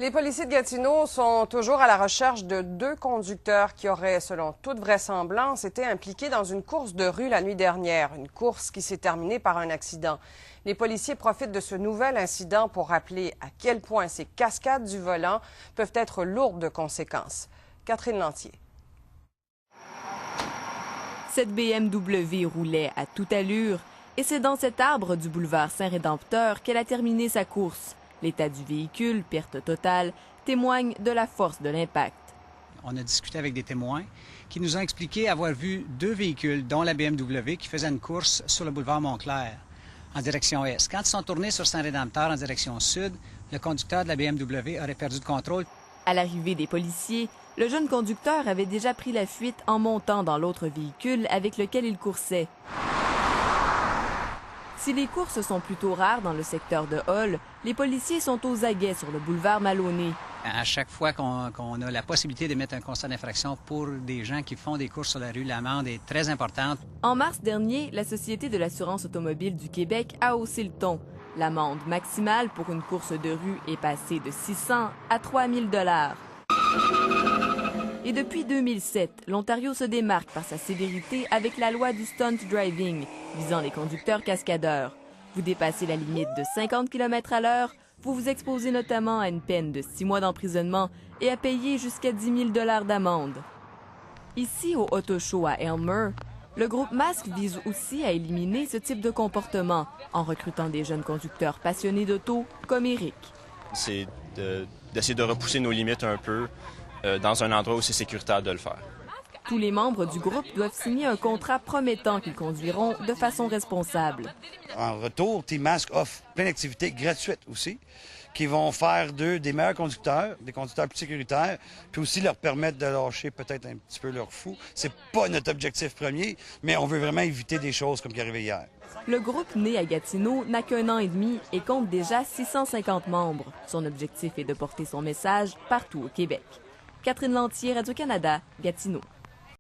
Les policiers de Gatineau sont toujours à la recherche de 2 conducteurs qui auraient, selon toute vraisemblance, été impliqués dans une course de rue la nuit dernière, une course qui s'est terminée par un accident. Les policiers profitent de ce nouvel incident pour rappeler à quel point ces cascades du volant peuvent être lourdes de conséquences. Catherine Lantier. Cette BMW roulait à toute allure et c'est dans cet arbre du boulevard Saint-Rédempteur qu'elle a terminé sa course. L'état du véhicule, perte totale, témoigne de la force de l'impact. On a discuté avec des témoins qui nous ont expliqué avoir vu 2 véhicules, dont la BMW, qui faisaient une course sur le boulevard Montclair, en direction est. Quand ils sont tournés sur Saint-Rédempteur en direction sud, le conducteur de la BMW aurait perdu le contrôle. À l'arrivée des policiers, le jeune conducteur avait déjà pris la fuite en montant dans l'autre véhicule avec lequel il coursait. Si les courses sont plutôt rares dans le secteur de Hall, les policiers sont aux aguets sur le boulevard Maloney. À chaque fois qu'on a la possibilité de mettre un constat d'infraction pour des gens qui font des courses sur la rue, l'amende est très importante. En mars dernier, la Société de l'assurance automobile du Québec a haussé le ton. L'amende maximale pour une course de rue est passée de 600 à 3 000 $. Et depuis 2007, l'Ontario se démarque par sa sévérité avec la loi du stunt driving, visant les conducteurs cascadeurs. Vous dépassez la limite de 50 km à l'heure, vous vous exposez notamment à une peine de 6 mois d'emprisonnement et à payer jusqu'à 10 000 $ d'amende. Ici, au Auto Show à Aylmer, le groupe Masque vise aussi à éliminer ce type de comportement en recrutant des jeunes conducteurs passionnés d'auto comme Éric. C'est d'essayer de repousser nos limites un peu dans un endroit où c'est sécuritaire de le faire. Tous les membres du groupe doivent signer un contrat promettant qu'ils conduiront de façon responsable. En retour, Team Masque offre plein d'activités gratuites aussi, qui vont faire d'eux des meilleurs conducteurs, des conducteurs plus sécuritaires, puis aussi leur permettre de lâcher peut-être un petit peu leur fou. C'est pas notre objectif premier, mais on veut vraiment éviter des choses comme qui arrivaient hier. Le groupe né à Gatineau n'a qu'1 an et demi et compte déjà 650 membres. Son objectif est de porter son message partout au Québec. Catherine Lantier, Radio-Canada, Gatineau.